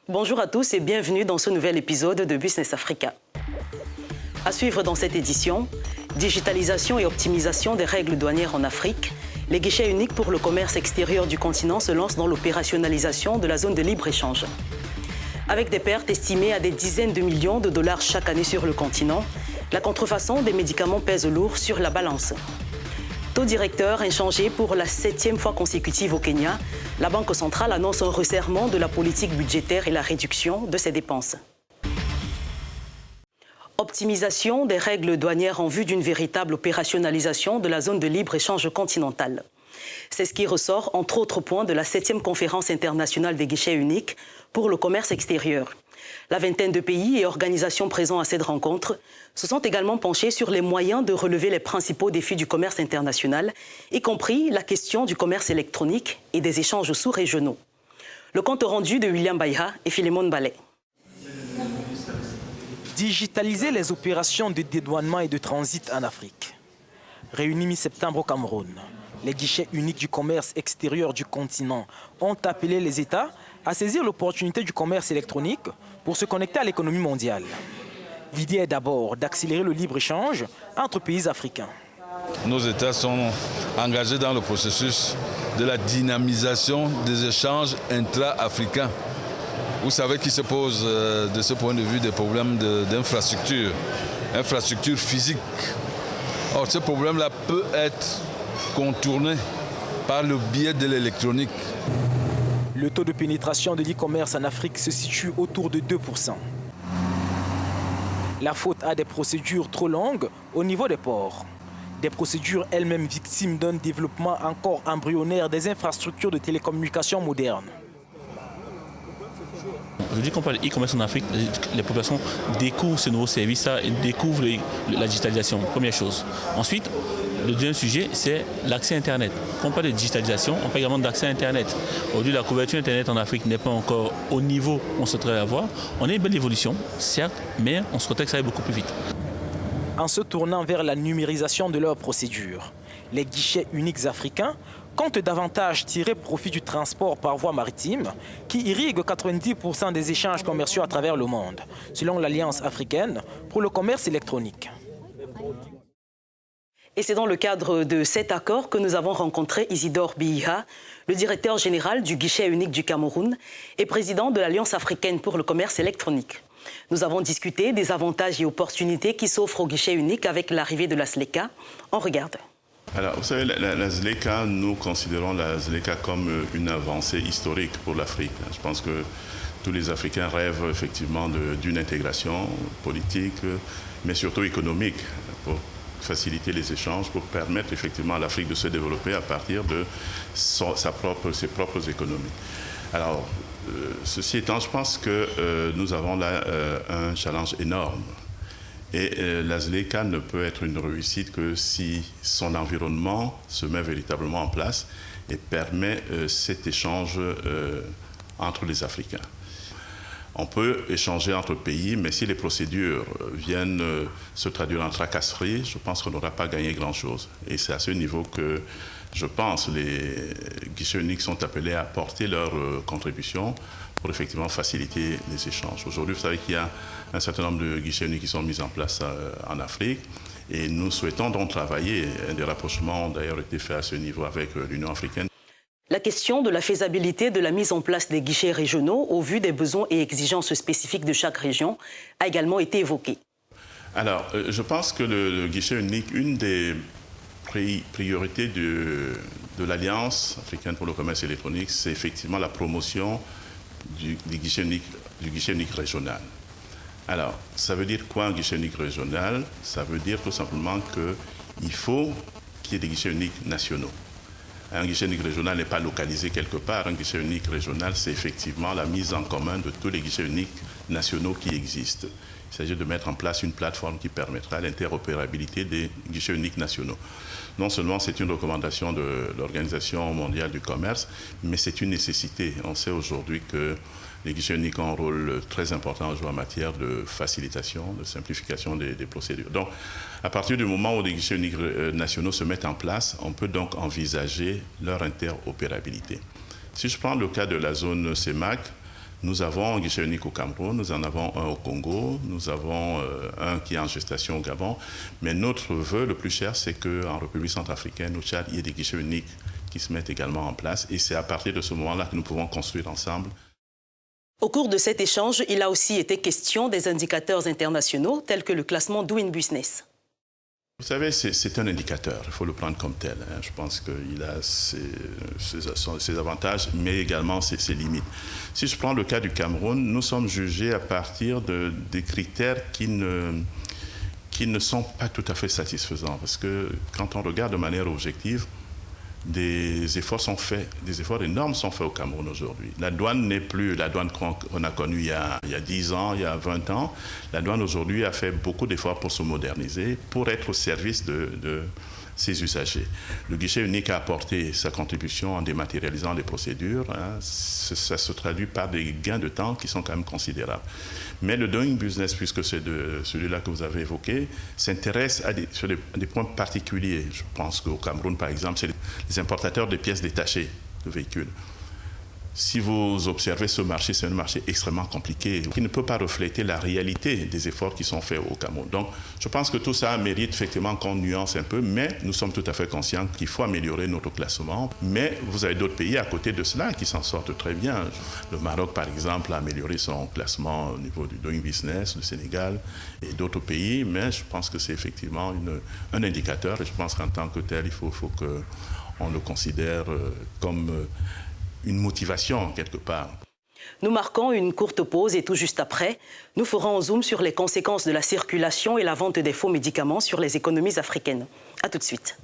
Bonjour à tous et bienvenue dans ce nouvel épisode de Business Africa. À suivre dans cette édition, digitalisation et optimisation des règles douanières en Afrique, les guichets uniques pour le commerce extérieur du continent se lancent dans l'opérationnalisation de la zone de libre-échange. Avec des pertes estimées à des dizaines de millions de dollars chaque année sur le continent, la contrefaçon des médicaments pèse lourd sur la balance. Taux directeur inchangé pour la 7e fois consécutive au Kenya, la Banque centrale annonce un resserrement de la politique budgétaire et la réduction de ses dépenses. Optimisation des règles douanières en vue d'une véritable opérationnalisation de la zone de libre-échange continentale. C'est ce qui ressort, entre autres points, de la 7e conférence internationale des guichets uniques pour le commerce extérieur. La vingtaine de pays et organisations présents à cette rencontre se sont également penchés sur les moyens de relever les principaux défis du commerce international, y compris la question du commerce électronique et des échanges sous-régionaux. Le compte rendu de William Bayha et Philémon Ballet. Digitaliser les opérations de dédouanement et de transit en Afrique. Réunis mi-septembre au Cameroun, les guichets uniques du commerce extérieur du continent ont appelé les États à saisir l'opportunité du commerce électronique pour se connecter à l'économie mondiale. L'idée est d'abord d'accélérer le libre-échange entre pays africains. Nos États sont engagés dans le processus de la dynamisation des échanges intra-africains. Vous savez qu'il se pose de ce point de vue des problèmes d'infrastructure, infrastructure physique. Or, ce problème-là peut être contourné par le biais de l'électronique. Le taux de pénétration de l'e-commerce en Afrique se situe autour de 2%. La faute à des procédures trop longues au niveau des ports. Des procédures elles-mêmes victimes d'un développement encore embryonnaire des infrastructures de télécommunications modernes. Je dis qu'on parle d'e-commerce en Afrique, les populations découvrent ce nouveau service-là et découvrent la digitalisation, première chose. Ensuite, le deuxième sujet, c'est l'accès Internet. Quand on parle de digitalisation, on parle également d'accès Internet. Aujourd'hui, la couverture Internet en Afrique n'est pas encore au niveau qu'on souhaiterait avoir. On a une belle évolution, certes, mais on souhaiterait que ça aille beaucoup plus vite. En se tournant vers la numérisation de leurs procédures, les guichets uniques africains comptent davantage tirer profit du transport par voie maritime qui irrigue 90% des échanges commerciaux à travers le monde, selon l'Alliance africaine pour le commerce électronique. Et c'est dans le cadre de cet accord que nous avons rencontré Isidore Biha, le directeur général du guichet unique du Cameroun et président de l'Alliance africaine pour le commerce électronique. Nous avons discuté des avantages et opportunités qui s'offrent au guichet unique avec l'arrivée de la ZLECA. On regarde. Alors, vous savez, la ZLECA, nous considérons la ZLECA comme une avancée historique pour l'Afrique. Je pense que tous les Africains rêvent effectivement d'une intégration politique, mais surtout économique, pour faciliter les échanges, pour permettre effectivement à l'Afrique de se développer à partir de ses propres économies. Alors, ceci étant, je pense que nous avons là un challenge énorme. Et la ZLECA ne peut être une réussite que si son environnement se met véritablement en place et permet cet échange entre les Africains. On peut échanger entre pays, mais si les procédures viennent se traduire en tracasserie, je pense qu'on n'aura pas gagné grand-chose. Et c'est à ce niveau que, je pense, les guichets uniques sont appelés à apporter leur contribution pour effectivement faciliter les échanges. Aujourd'hui, vous savez qu'il y a un certain nombre de guichets uniques qui sont mis en place en Afrique et nous souhaitons donc travailler. Des rapprochements ont d'ailleurs été faits à ce niveau avec l'Union africaine. La question de la faisabilité de la mise en place des guichets régionaux au vu des besoins et exigences spécifiques de chaque région a également été évoquée. Alors, je pense que le guichet unique, une des priorités de l'Alliance africaine pour le commerce électronique, c'est effectivement la promotion du guichet unique régional. Alors, ça veut dire quoi un guichet unique régional? Ça veut dire tout simplement qu'il faut qu'il y ait des guichets uniques nationaux. Un guichet unique régional n'est pas localisé quelque part. Un guichet unique régional, c'est effectivement la mise en commun de tous les guichets uniques nationaux qui existent. Il s'agit de mettre en place une plateforme qui permettra l'interopérabilité des guichets uniques nationaux. Non seulement c'est une recommandation de l'Organisation mondiale du commerce, mais c'est une nécessité. On sait aujourd'hui que Les guichets uniques ont un rôle très important à jouer en matière de facilitation, de simplification des procédures. Donc, à partir du moment où les guichets uniques nationaux se mettent en place, on peut donc envisager leur interopérabilité. Si je prends le cas de la zone CEMAC, nous avons un guichet unique au Cameroun, nous en avons un au Congo, nous avons un qui est en gestation au Gabon. Mais notre vœu le plus cher, c'est qu'en République centrafricaine, au Tchad, il y ait des guichets uniques qui se mettent également en place. Et c'est à partir de ce moment-là que nous pouvons construire ensemble. Au cours de cet échange, il a aussi été question des indicateurs internationaux tels que le classement Doing Business. Vous savez, c'est un indicateur, il faut le prendre comme tel. Je pense qu'il a ses avantages, mais également ses limites. Si je prends le cas du Cameroun, nous sommes jugés à partir des critères qui ne sont pas tout à fait satisfaisants. Parce que quand on regarde de manière objective, des efforts énormes sont faits au Cameroun aujourd'hui. La douane n'est plus la douane qu'on a connue il y a 10 ans, il y a 20 ans. La douane aujourd'hui a fait beaucoup d'efforts pour se moderniser, pour être au service de ses usagers. Le guichet unique a apporté sa contribution en dématérialisant les procédures. Ça se traduit par des gains de temps qui sont quand même considérables. Mais le Doing Business, puisque c'est celui-là que vous avez évoqué, s'intéresse à des points particuliers. Je pense qu'au Cameroun, par exemple, c'est les importateurs de pièces détachées de véhicules. Si vous observez ce marché, c'est un marché extrêmement compliqué qui ne peut pas refléter la réalité des efforts qui sont faits au Cameroun. Donc, je pense que tout ça mérite effectivement qu'on nuance un peu, mais nous sommes tout à fait conscients qu'il faut améliorer notre classement. Mais vous avez d'autres pays à côté de cela qui s'en sortent très bien. Le Maroc, par exemple, a amélioré son classement au niveau du Doing Business, le Sénégal et d'autres pays, mais je pense que c'est effectivement un indicateur et je pense qu'en tant que tel, il faut qu'on le considère comme une motivation quelque part. Nous marquons une courte pause et tout juste après, nous ferons un zoom sur les conséquences de la circulation et la vente des faux médicaments sur les économies africaines. À tout de suite.